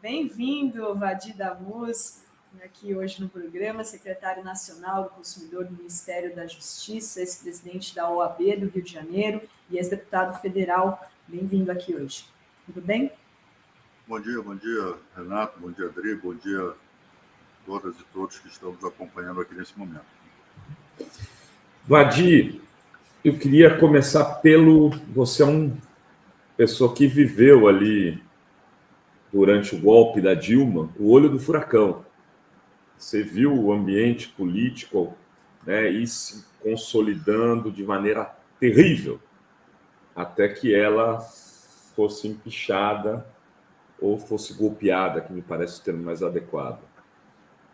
Bem-vindo, Vadi Damus, aqui hoje no programa, secretário nacional do consumidor do Ministério da Justiça, ex-presidente da OAB do Rio de Janeiro e ex-deputado federal. Bem-vindo aqui hoje. Tudo bem? Bom dia, Renato, bom dia, Adri, bom dia a todas e todos que estão nos acompanhando aqui nesse momento. Vadi, eu queria começar pelo... Você é uma pessoa que viveu ali, durante o golpe da Dilma, o olho do furacão. Você viu o ambiente político, né, ir se consolidando de maneira terrível, até que ela fosse empichada ou fosse golpeada, que me parece o termo mais adequado.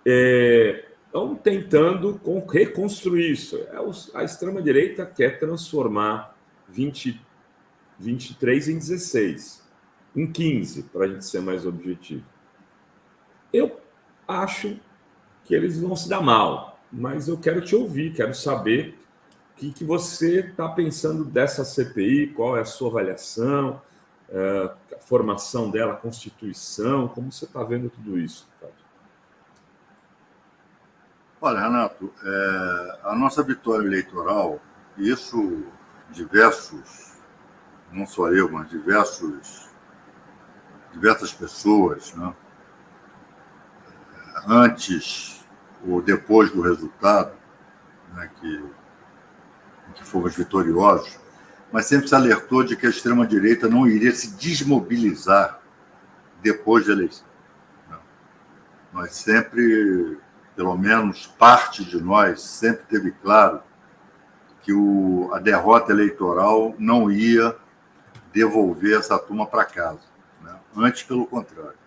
Estão tentando reconstruir isso. A extrema-direita quer transformar 23 em 16, em 15, para a gente ser mais objetivo. Eu acho que eles vão se dar mal, mas eu quero te ouvir, quero saber o que você está pensando dessa CPI, qual é a sua avaliação, a formação dela, a Constituição, como você está vendo tudo isso? Olha, Renato, a nossa vitória eleitoral, isso diversos, não só eu, mas diversas pessoas, né, antes ou depois do resultado, né, que fomos vitoriosos, mas sempre se alertou de que a extrema-direita não iria se desmobilizar depois da eleição. Nós sempre, pelo menos parte de nós, sempre teve claro que a derrota eleitoral não ia devolver essa turma para casa, né? Antes, pelo contrário.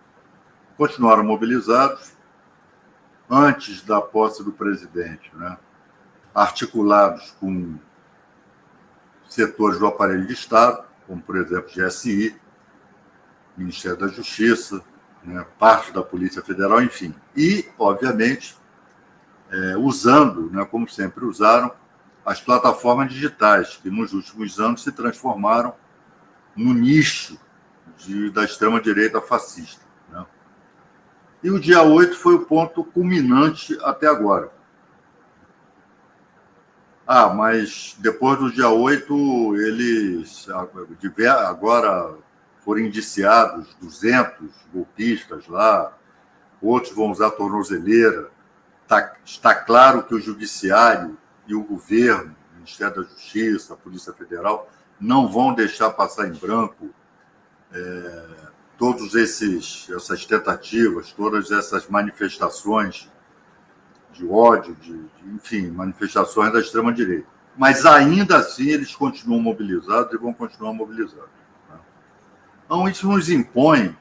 Continuaram mobilizados antes da posse do presidente, né? Articulados com setores do aparelho de Estado, como, por exemplo, GSI, Ministério da Justiça, né, parte da Polícia Federal, enfim. E, obviamente, usando, né, como sempre usaram, as plataformas digitais, que nos últimos anos se transformaram no nicho da extrema-direita fascista, né? E o dia 8 foi o ponto culminante até agora. Mas depois do dia 8, eles agora foram indiciados 200 golpistas lá, outros vão usar tornozeleira. Está claro que o Judiciário e o governo, o Ministério da Justiça, a Polícia Federal, não vão deixar passar em branco todas essas tentativas, todas essas manifestações de ódio, enfim, manifestações da extrema-direita. Mas, ainda assim, eles continuam mobilizados e vão continuar mobilizados, né? Então, isso nos impõe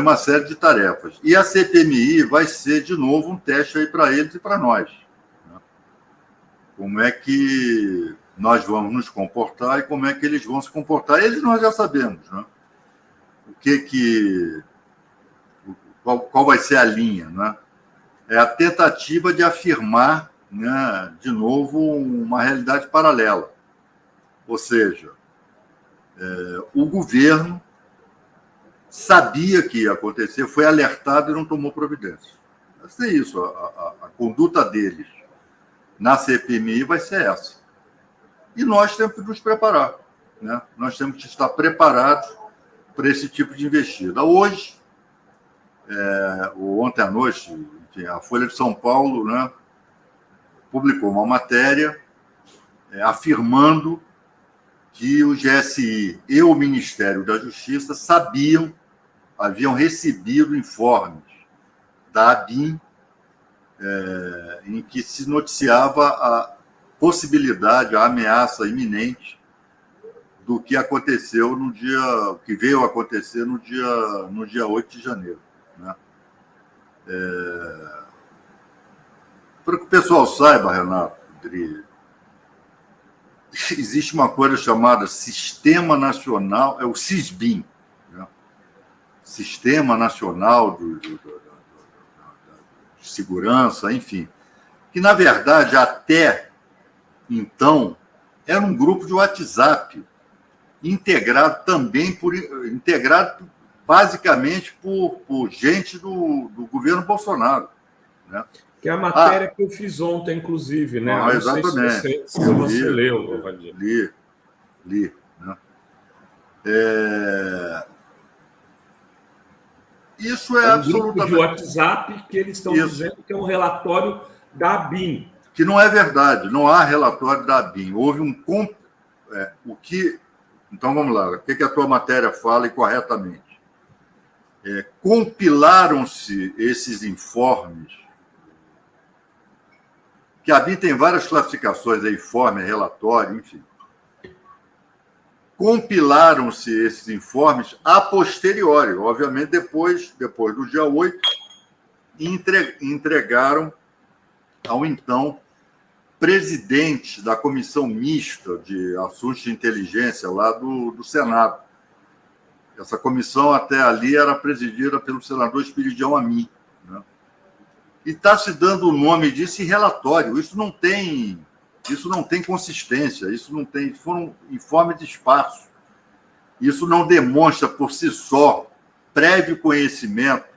uma série de tarefas. E a CPMI vai ser, de novo, um teste aí para eles e para nós, né? Como é que nós vamos nos comportar e como é que eles vão se comportar. Eles nós já sabemos, né? Qual vai ser a linha, né? É a tentativa de afirmar, né, de novo, uma realidade paralela. Ou seja, o governo sabia que ia acontecer, foi alertado e não tomou providência. Vai ser isso. A conduta deles na CPMI vai ser essa. E nós temos que nos preparar, né? Nós temos que estar preparados para esse tipo de investida. Hoje, ou ontem à noite, enfim, a Folha de São Paulo, né, publicou uma matéria afirmando que o GSI e o Ministério da Justiça haviam recebido informes da ABIN em que se noticiava a possibilidade, a ameaça iminente do que aconteceu que veio a acontecer no dia 8 de janeiro, né? Para que o pessoal saiba, Renato, existe uma coisa chamada Sistema Nacional, o SISBIN, né? Sistema Nacional de Segurança, enfim, que, na verdade, até então, era um grupo de WhatsApp, integrado basicamente por gente do governo Bolsonaro, né? Que é a matéria que eu fiz ontem, inclusive, né? Não exatamente. Sei se você leu, Valdir. Li. Né? Isso é absolutamente... grupo de WhatsApp que eles estão dizendo que é um relatório da ABIN. Que não é verdade, não há relatório da ABIN. Houve Então, vamos lá. O que a tua matéria fala e corretamente? Compilaram-se esses informes, que a ABIN tem várias classificações, informe, relatório, enfim. Compilaram-se esses informes a posteriori, obviamente depois do dia 8, e entregaram ao então presidente da Comissão Mista de Assuntos de Inteligência lá do Senado. Essa comissão até ali era presidida pelo senador Espiridião Amin, né? E está se dando o nome disso em relatório. Isso não tem consistência, foram informes esparsos. Isso não demonstra por si só prévio conhecimento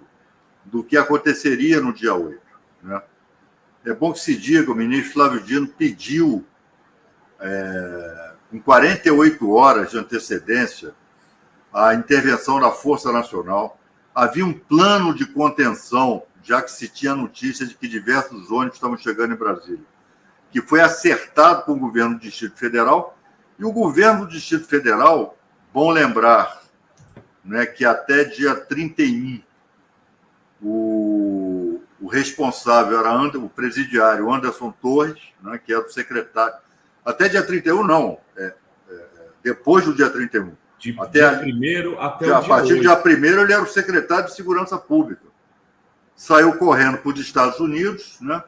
do que aconteceria no dia 8, né? É bom que se diga, o ministro Flávio Dino pediu, em 48 horas de antecedência, a intervenção da Força Nacional. Havia um plano de contenção, já que se tinha notícia de que diversos ônibus estavam chegando em Brasília, que foi acertado com o governo do Distrito Federal, e o governo do Distrito Federal, bom lembrar, né, que até dia 31, o responsável era o presidiário Anderson Torres, né, que era o secretário. Até dia 31, não. Depois do dia 31. Dia 1º até o dia 8. A partir do dia 1º, ele era o secretário de Segurança Pública. Saiu correndo para os Estados Unidos, né?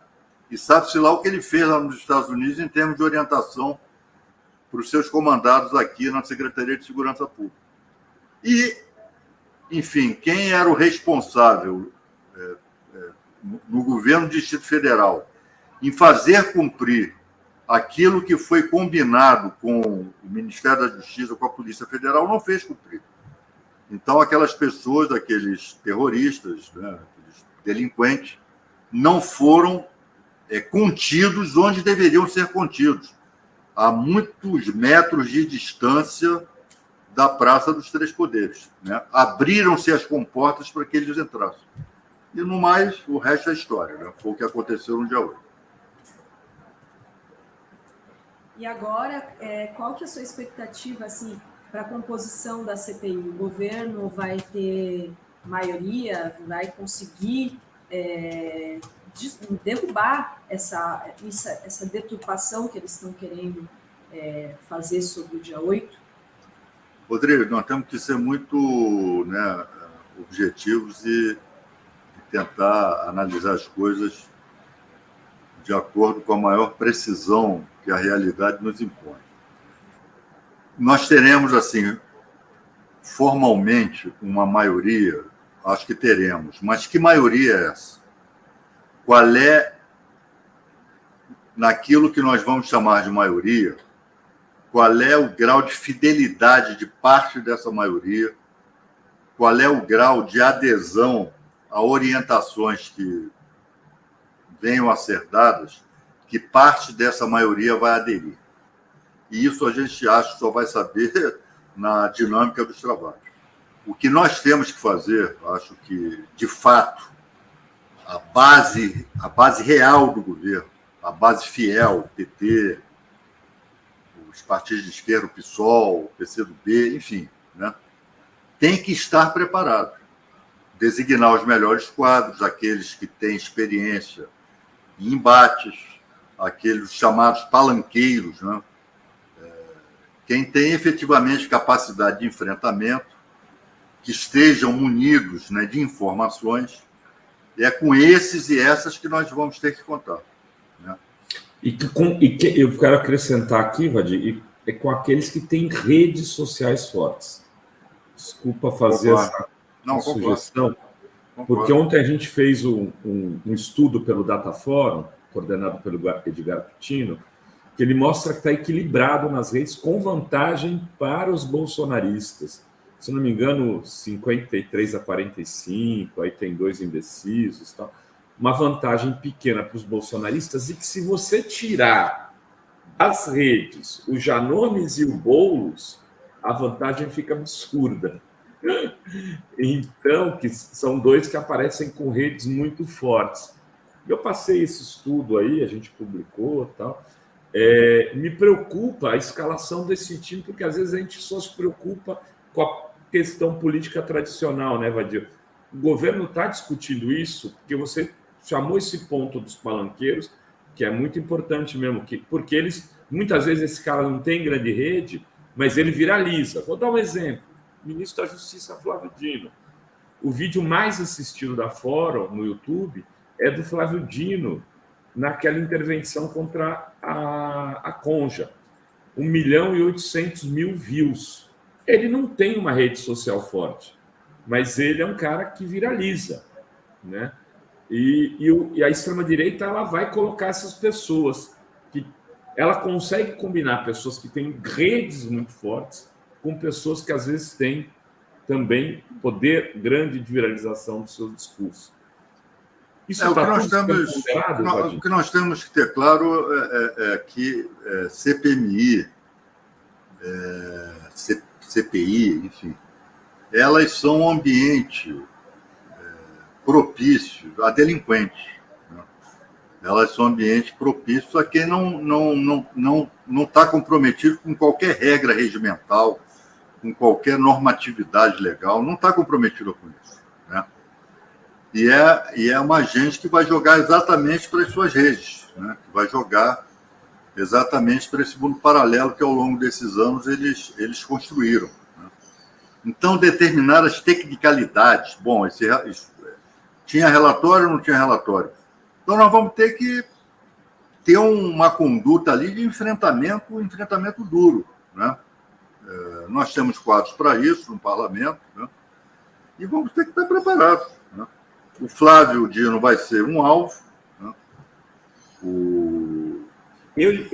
E sabe-se lá o que ele fez lá nos Estados Unidos em termos de orientação para os seus comandados aqui na Secretaria de Segurança Pública. E, enfim, quem era o responsável no governo do Distrito Federal em fazer cumprir aquilo que foi combinado com o Ministério da Justiça, com a Polícia Federal, não fez cumprir. Então, aquelas pessoas, aqueles terroristas, né, aqueles delinquentes, não foram contidos onde deveriam ser contidos, a muitos metros de distância da Praça dos Três Poderes, né? Abriram-se as comportas para que eles entrassem. E, no mais, o resto é história, né? Foi o que aconteceu no dia 8. E agora, qual que é a sua expectativa assim, para a composição da CPI? O governo vai ter maioria, vai conseguir derrubar essa deturpação que eles estão querendo fazer sobre o dia 8? Rodrigo, nós temos que ser muito, né, objetivos e tentar analisar as coisas de acordo com a maior precisão que a realidade nos impõe. Nós teremos, assim, formalmente, uma maioria, acho que teremos, mas que maioria é essa? Qual é, naquilo que nós vamos chamar de maioria, qual é o grau de fidelidade de parte dessa maioria, qual é o grau de adesão a orientações que venham a ser dadas, que parte dessa maioria vai aderir. E isso a gente acha que só vai saber na dinâmica dos trabalhos. O que nós temos que fazer, acho que, de fato, a base real do governo, a base fiel, o PT, os partidos de esquerda, o PSOL, o PCdoB, enfim, né, tem que estar preparado. Designar os melhores quadros, aqueles que têm experiência em embates, aqueles chamados palanqueiros, né? Quem tem efetivamente capacidade de enfrentamento, que estejam munidos, né, de informações, é com esses e essas que nós vamos ter que contar, né? Eu quero acrescentar aqui, Vadir, é com aqueles que têm redes sociais fortes. Desculpa fazer essa sugestão, porque ontem a gente fez um estudo pelo Dataforum, coordenado pelo Edgar Pitino, que ele mostra que está equilibrado nas redes, com vantagem para os bolsonaristas. se não me engano, 53-45, aí tem 2 indecisos, tal. Uma vantagem pequena para os bolsonaristas, e que se você tirar das redes o Janones e o Boulos, a vantagem fica absurda. Então, que são 2 que aparecem com redes muito fortes. Eu passei esse estudo aí, a gente publicou, tal. Me preocupa a escalação desse time, porque às vezes a gente só se preocupa com a questão política tradicional, né, Vadir? O governo está discutindo isso, porque você chamou esse ponto dos palanqueiros, que é muito importante mesmo, porque eles, muitas vezes, esse cara não tem grande rede, mas ele viraliza. Vou dar um exemplo. O ministro da Justiça, Flávio Dino. O vídeo mais assistido da Fórum no YouTube é do Flávio Dino, naquela intervenção contra a Conja. 1.800.000 views. Ele não tem uma rede social forte, mas ele é um cara que viraliza, né? E a extrema-direita, ela vai colocar essas pessoas, que ela consegue combinar pessoas que têm redes muito fortes com pessoas que às vezes têm também poder grande de viralização dos seus discursos. Isso o que nós temos que ter claro é que CPMI, CPI, enfim, elas são um ambiente propício a delinquentes. Né? Elas são ambientes propícios a quem não está comprometido com qualquer regra regimental, com qualquer normatividade legal, não está comprometido com isso. Né? E é uma gente que vai jogar exatamente para as suas redes, né? Que vai jogar exatamente para esse mundo paralelo que, ao longo desses anos, eles construíram. Né? Então, determinadas tecnicalidades. Bom, tinha relatório ou não tinha relatório? Então, nós vamos ter que ter uma conduta ali de enfrentamento duro. Né? Nós temos quadros para isso no parlamento, né? E vamos ter que estar preparados. Né? O Flávio Dino vai ser um alvo. Né?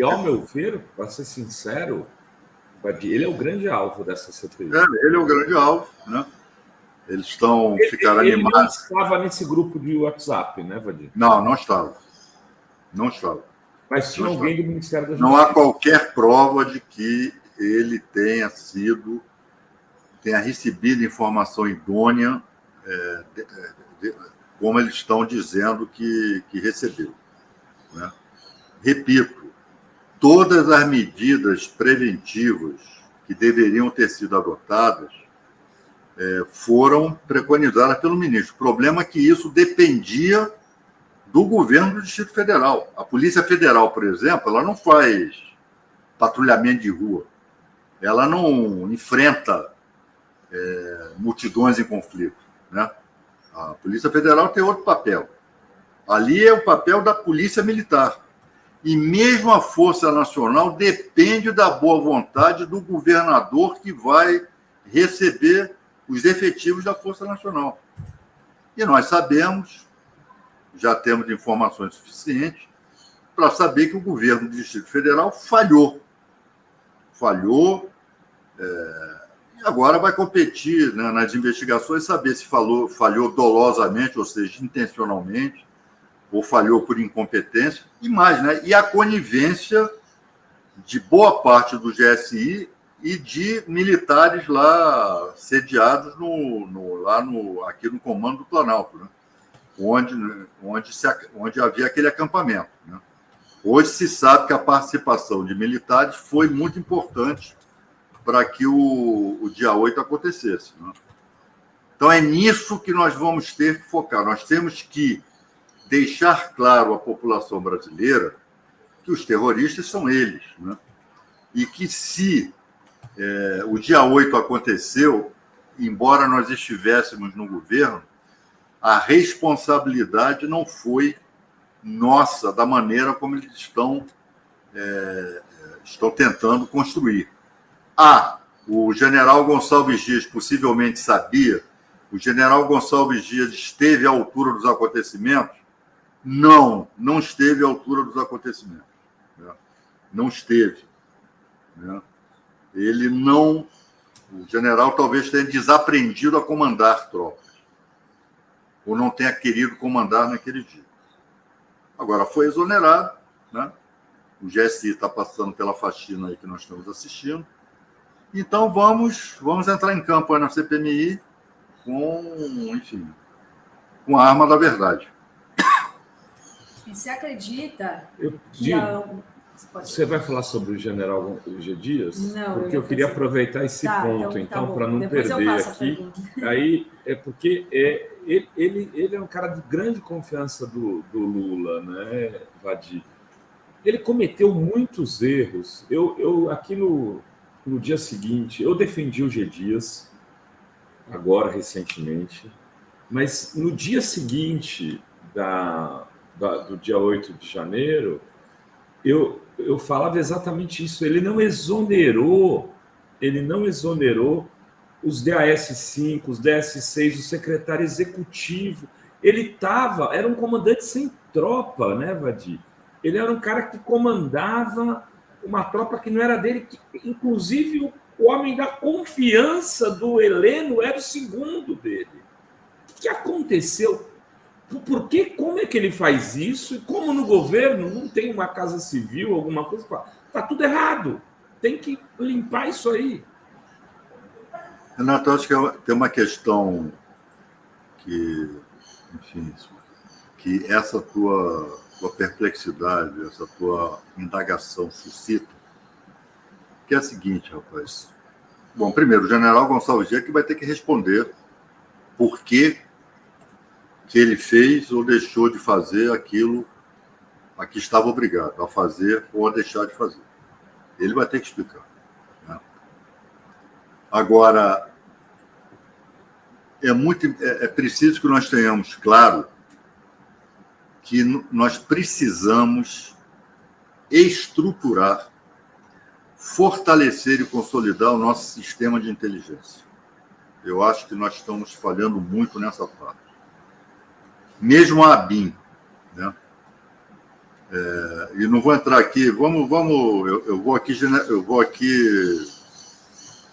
Ao meu ver, para ser sincero, ele é o grande alvo dessa CPI. Ele é o grande alvo. Né? Eles ficaram animados. Ele não estava nesse grupo de WhatsApp, né, Vadir? Não estava. Não estava. Mas tinha alguém do Ministério da Justiça. Não há qualquer prova de que ele tenha recebido informação idônea, como eles estão dizendo que recebeu. Né? Repito, todas as medidas preventivas que deveriam ter sido adotadas foram preconizadas pelo ministro. O problema é que isso dependia do governo do Distrito Federal. A Polícia Federal, por exemplo, ela não faz patrulhamento de rua. Ela não enfrenta multidões em conflito. Né? A Polícia Federal tem outro papel. Ali é o papel da Polícia Militar. E mesmo a Força Nacional depende da boa vontade do governador que vai receber os efetivos da Força Nacional. E nós sabemos, já temos informações suficientes para saber que o governo do Distrito Federal falhou. E agora vai competir, né, nas investigações, saber se falhou dolosamente, ou seja, intencionalmente, ou falhou por incompetência, e mais, né? E a conivência de boa parte do GSI e de militares lá sediados aqui no Comando do Planalto, né? onde havia aquele acampamento. Né? Hoje se sabe que a participação de militares foi muito importante para que o dia 8 acontecesse. Né? Então é nisso que nós vamos ter que focar. Nós temos que deixar claro à população brasileira que os terroristas são eles. Né? E que se o dia 8 aconteceu, embora nós estivéssemos no governo, a responsabilidade não foi nossa, da maneira como eles estão tentando construir. O general Gonçalves Dias possivelmente sabia, o general Gonçalves Dias esteve à altura dos acontecimentos? Não esteve à altura dos acontecimentos. Né? Não esteve. Né? Ele não O general talvez tenha desaprendido a comandar tropas, ou não tenha querido comandar naquele dia. Agora, foi exonerado, né? O GSI está passando pela faxina aí que nós estamos assistindo. Então, vamos entrar em campo aí na CPMI com a arma da verdade. E você acredita Você vai falar sobre o general G. Dias? Não, porque eu queria aproveitar esse ponto, então para não depois perder aqui. Aí é porque ele é um cara de grande confiança do Lula, né, Vadi? Ele cometeu muitos erros. Eu aqui no dia seguinte, eu defendi o G. Dias, agora recentemente, mas no dia seguinte do dia 8 de janeiro, eu falava exatamente isso. Ele não exonerou os DAS-5, os DS-6, o secretário executivo. Ele era um comandante sem tropa, né, Vadi? Ele era um cara que comandava uma tropa que não era dele, que, inclusive o homem da confiança do Heleno era o segundo dele. O que aconteceu? Por que, como é que ele faz isso? E como no governo não tem uma casa civil, alguma coisa? Está tudo errado. Tem que limpar isso aí. Renato, acho que tem uma questão que, enfim, que essa tua perplexidade, essa tua indagação suscita, que é a seguinte, rapaz. Bom, primeiro, o general Gonçalves Dias que vai ter que responder por que ele fez ou deixou de fazer aquilo a que estava obrigado a fazer ou a deixar de fazer. Ele vai ter que explicar, né? Agora, é preciso que nós tenhamos claro que nós precisamos estruturar, fortalecer e consolidar o nosso sistema de inteligência. Eu acho que nós estamos falhando muito nessa parte. Mesmo a ABIN, né? E não vou entrar aqui, eu vou aqui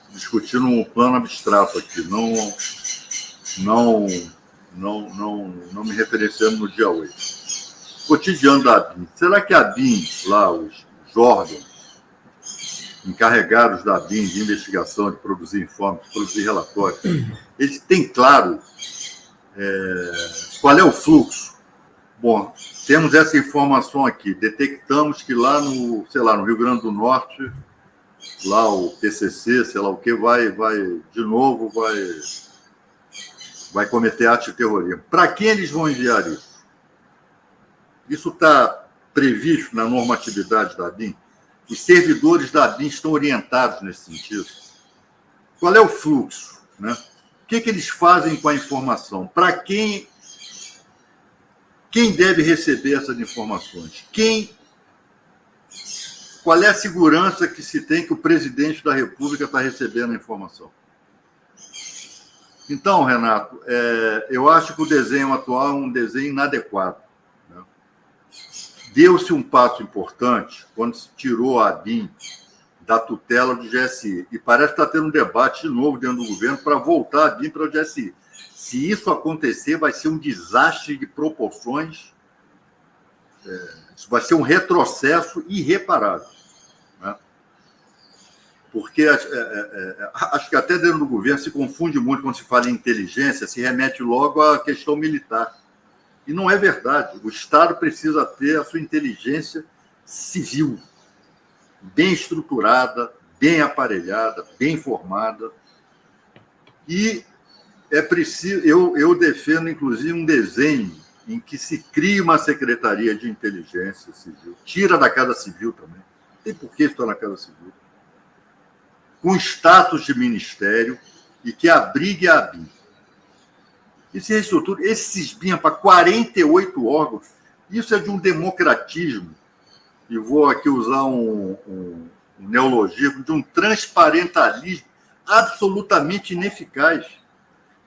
discutir num plano abstrato aqui, não me referenciando no dia 8. Cotidiano da ABIN. Será que a ABIN, lá, os órgãos encarregados da ABIN de investigação, de produzir informes, de produzir relatórios, eles têm claro qual é o fluxo? Bom, temos essa informação aqui, detectamos que lá no Rio Grande do Norte, lá o PCC, sei lá o que, vai cometer ato de terrorismo. Para quem eles vão enviar isso? Isso está previsto na normatividade da ABIN? Os servidores da ABIN estão orientados nesse sentido? Qual é o fluxo, né? O que eles fazem com a informação? Para quem deve receber essas informações? Qual é a segurança que se tem que o presidente da República está recebendo a informação? Então, Renato, eu acho que o desenho atual é um desenho inadequado, né? Deu-se um passo importante quando se tirou a ABIN da tutela do GSI. E parece que está tendo um debate de novo dentro do governo para voltar a ABIN para o GSI. Se isso acontecer, vai ser um desastre de proporções, vai ser um retrocesso irreparável, né? Porque acho que até dentro do governo se confunde muito quando se fala em inteligência, se remete logo à questão militar. E não é verdade. O Estado precisa ter a sua inteligência civil, bem estruturada, bem aparelhada, bem formada. E é preciso. Eu defendo, inclusive, um desenho em que se cria uma secretaria de inteligência civil, tira da Casa Civil também, não tem por que estar na Casa Civil, com status de ministério e que abrigue a ABIN. E se reestrutura, esse esbinha para 48 órgãos, isso é de um democratismo, e vou aqui usar um neologismo, de um transparentalismo absolutamente ineficaz.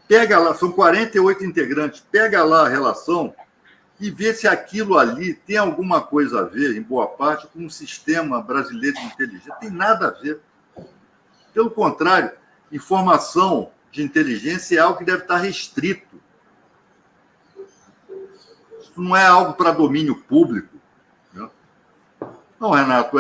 Pega lá, são 48 integrantes, pega lá a relação e vê se aquilo ali tem alguma coisa a ver, em boa parte, com o sistema brasileiro de inteligência. Tem nada a ver. Pelo contrário, informação de inteligência é algo que deve estar restrito. Isso não é algo para domínio público. Né? Não, Renato,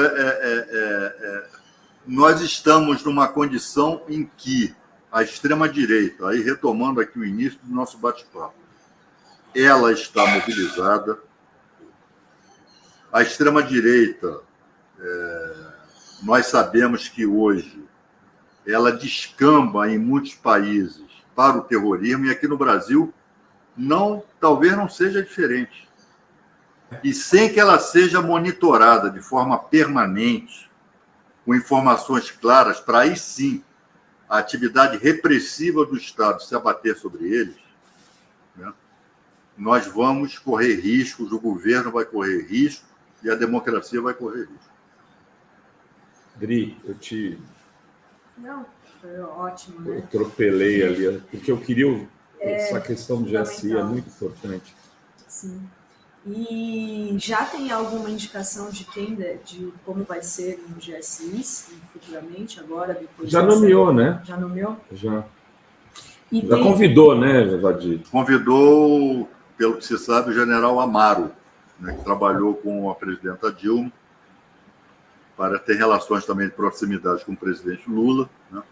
nós estamos numa condição em que a extrema-direita, aí retomando aqui o início do nosso bate-papo, ela está mobilizada. A extrema-direita, nós sabemos que hoje ela descamba em muitos países para o terrorismo, e aqui no Brasil talvez não seja diferente. E sem que ela seja monitorada de forma permanente, com informações claras, para aí sim a atividade repressiva do Estado se abater sobre eles, né, nós vamos correr riscos, o governo vai correr risco e a democracia vai correr risco. Dri, Não, foi ótimo, eu né? atropelei ali, porque eu queria... Essa questão do GSI é muito importante. Sim. E já tem alguma indicação de como vai ser no GSI futuramente, agora, depois? Já nomeou, né? Já nomeou? Já. E Já convidou, né, Vadir? Convidou, pelo que se sabe, o general Amaro, né, que trabalhou com a presidenta Dilma, para ter relações também de proximidade com o presidente Lula. Né?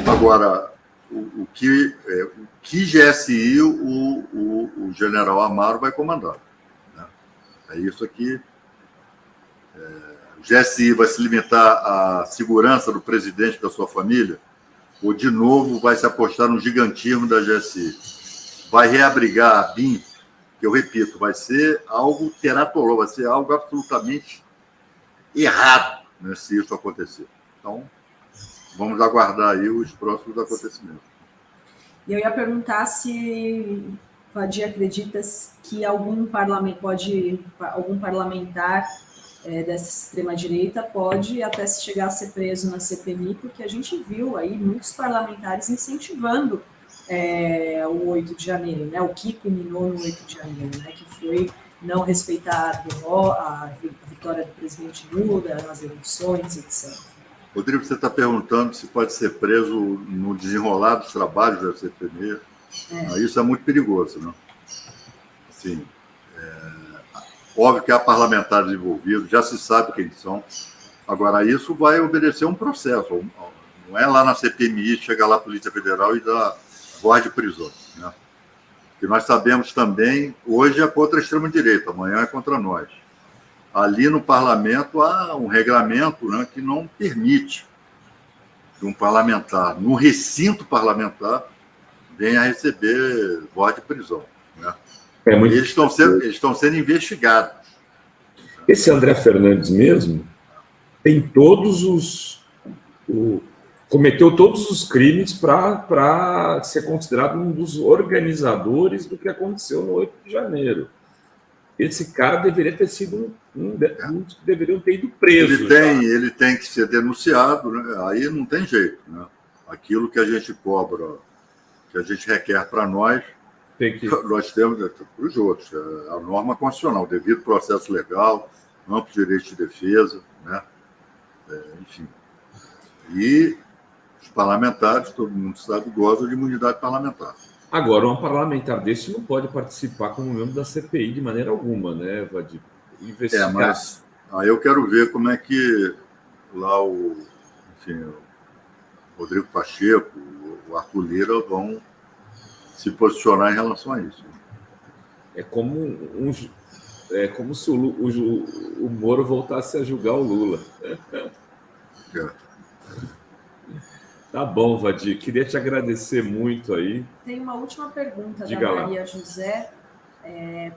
Agora, o que GSI o general Amaro vai comandar. Né? É isso aqui. O GSI vai se limitar à segurança do presidente e da sua família, ou, de novo, vai se apostar no gigantismo da GSI? Vai reabrigar a BIM, que eu repito, vai ser algo teratológico, vai ser algo absolutamente errado, né, se isso acontecer. Então, vamos aguardar aí os próximos acontecimentos. E eu ia perguntar se Vadir acredita que algum parlamentar dessa extrema-direita pode até chegar a ser preso na CPMI, porque a gente viu aí muitos parlamentares incentivando o 8 de janeiro, né? O que culminou no 8 de janeiro, né? Que foi não respeitar a vitória do presidente Lula, as eleições, etc. Rodrigo, você está perguntando se pode ser preso no desenrolar dos trabalhos da CPMI. Isso é muito perigoso, né? Assim, óbvio que há parlamentares envolvidos, já se sabe quem são. Agora, isso vai obedecer um processo. Não é lá na CPMI, chegar lá a Polícia Federal e dar voz de prisão. Né? Que nós sabemos também, hoje é contra a extrema-direita, amanhã é contra nós. Ali no parlamento há um regramento, né, que não permite que um parlamentar, no recinto parlamentar, venha a receber voz de prisão. Né? Eles estão sendo investigados. Esse André Fernandes mesmo tem cometeu todos os crimes para ser considerado um dos organizadores do que aconteceu no 8 de janeiro. Esse cara deveria ter sido deveriam ter ido preso. Ele tem que ser denunciado, né? Aí não tem jeito. Né? Aquilo que a gente cobra, que a gente requer para nós, nós temos para os outros. A norma constitucional, devido processo legal, amplo direito de defesa, né? Enfim. E os parlamentares, todo mundo sabe, gozam de imunidade parlamentar. Agora, um parlamentar desse não pode participar como membro da CPI de maneira alguma, né, Vadir? Investigar. Mas aí eu quero ver como é que lá o Rodrigo Pacheco, o Arthur Lira vão se posicionar em relação a isso. É como se o Moro voltasse a julgar o Lula. Tá bom, Vadir. Queria te agradecer muito aí. Tem uma última pergunta da Maria José.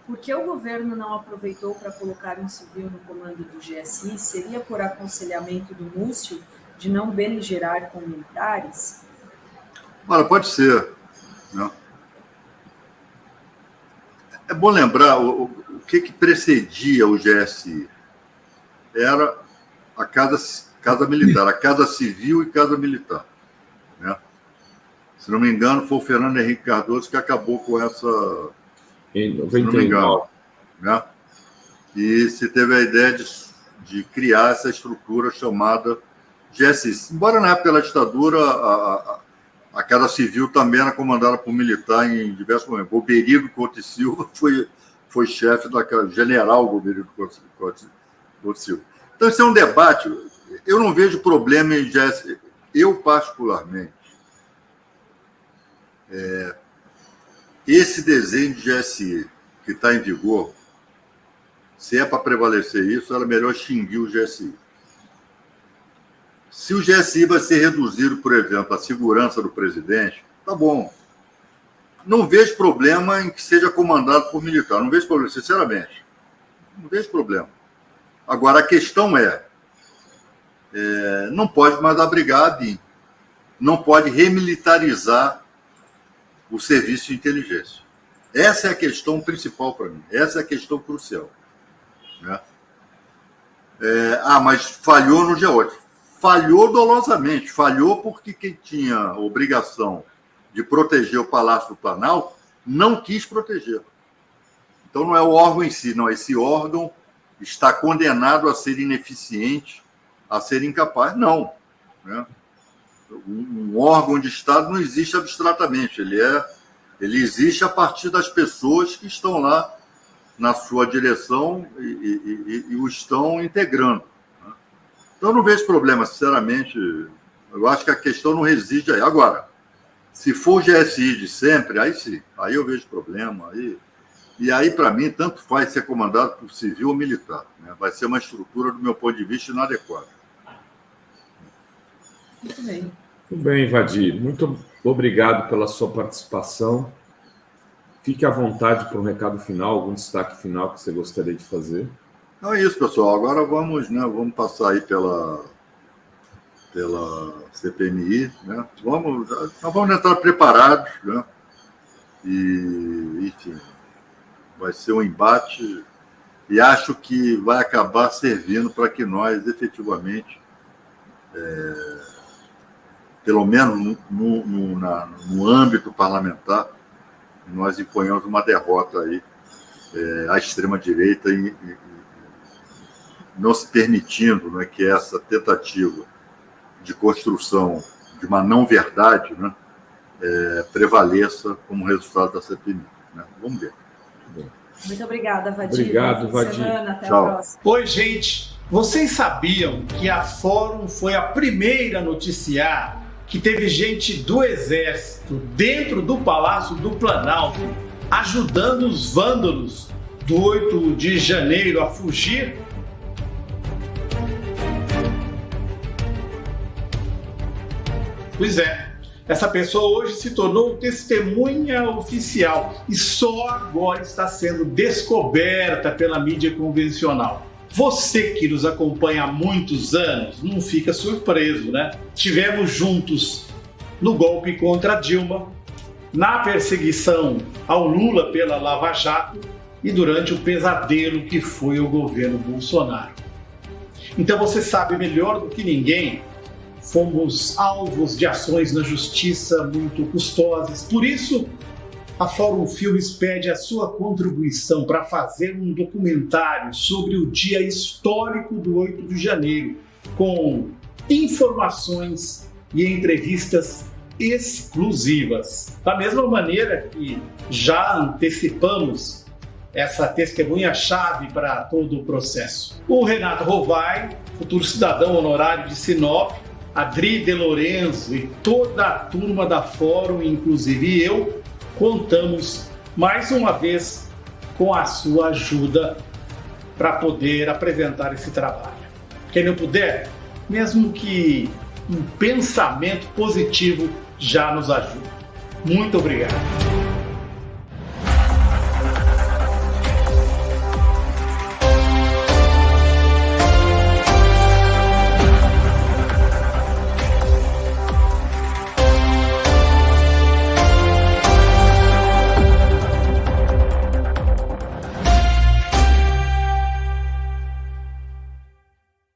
Por que o governo não aproveitou para colocar um civil no comando do GSI? Seria por aconselhamento do Múcio de não beligerar com militares? Olha, pode ser. Né? É bom lembrar o que precedia o GSI. Era a casa militar, a casa civil e casa militar. Né? Se não me engano, foi o Fernando Henrique Cardoso que acabou com essa... Em 99. Se não me engano. Né? E se teve a ideia de criar essa estrutura chamada GSI. Embora na época da ditadura A Casa Civil também era comandada por militar em diversos momentos. Goberigo Couto e Silva foi chefe daquela general Goberigo Couto e Silva. Então, esse é um debate. Eu não vejo problema em GSI. Eu, particularmente, esse desenho de GSI que está em vigor, se é para prevalecer isso, era melhor extinguir o GSI. Se o GSI vai ser reduzido, por exemplo, à segurança do presidente, tá bom. Não vejo problema em que seja comandado por militar. Não vejo problema, sinceramente. Não vejo problema. Agora, a questão não pode mais abrigar a BIM. Não pode remilitarizar o serviço de inteligência. Essa é a questão principal para mim. Essa é a questão crucial. Né? Mas falhou no G8. Falhou dolosamente. Falhou porque quem tinha a obrigação de proteger o Palácio do Planalto não quis proteger. Então, não é o órgão em si, não. Esse órgão está condenado a ser ineficiente, a ser incapaz. Não. Né? Um órgão de Estado não existe abstratamente. Ele existe a partir das pessoas que estão lá na sua direção e o estão integrando. Né? Então, eu não vejo problema, sinceramente. Eu acho que a questão não reside aí. Agora, se for o GSI de sempre, aí sim. Aí eu vejo problema. E aí, para mim, tanto faz ser comandado por civil ou militar. Né? Vai ser uma estrutura, do meu ponto de vista, inadequada. Muito bem. Muito bem, Vadir. Muito obrigado pela sua participação. Fique à vontade para um recado final, algum destaque final que você gostaria de fazer. Não é isso, pessoal. Agora vamos passar aí pela CPMI. Né? Nós vamos entrar preparados. Né? E, enfim, vai ser um embate e acho que vai acabar servindo para que nós, efetivamente, pelo menos no âmbito parlamentar, nós imponhamos uma derrota aí à extrema-direita e não se permitindo, né, que essa tentativa de construção de uma não-verdade, né, prevaleça como resultado da CPMI. Né? Vamos ver. Muito obrigada, Vadir. Obrigado, Vadir. Até Tchau. a próxima. Oi, gente. Vocês sabiam que a Fórum foi a primeira a noticiar que teve gente do Exército dentro do Palácio do Planalto ajudando os vândalos do 8 de janeiro a fugir? Pois é, essa pessoa hoje se tornou testemunha oficial e só agora está sendo descoberta pela mídia convencional. Você que nos acompanha há muitos anos não fica surpreso, né? Estivemos juntos no golpe contra Dilma, na perseguição ao Lula pela Lava Jato e durante o pesadelo que foi o governo Bolsonaro. Então você sabe melhor do que ninguém, fomos alvos de ações na justiça muito custosas. Por isso, a Fórum Filmes pede a sua contribuição para fazer um documentário sobre o dia histórico do 8 de janeiro, com informações e entrevistas exclusivas. Da mesma maneira que já antecipamos essa testemunha-chave para todo o processo. O Renato Rovai, futuro cidadão honorário de Sinop, Adri De Lorenzo e toda a turma da Fórum, inclusive eu, contamos mais uma vez com a sua ajuda para poder apresentar esse trabalho. Quem não puder, mesmo que um pensamento positivo já nos ajuda. Muito obrigado.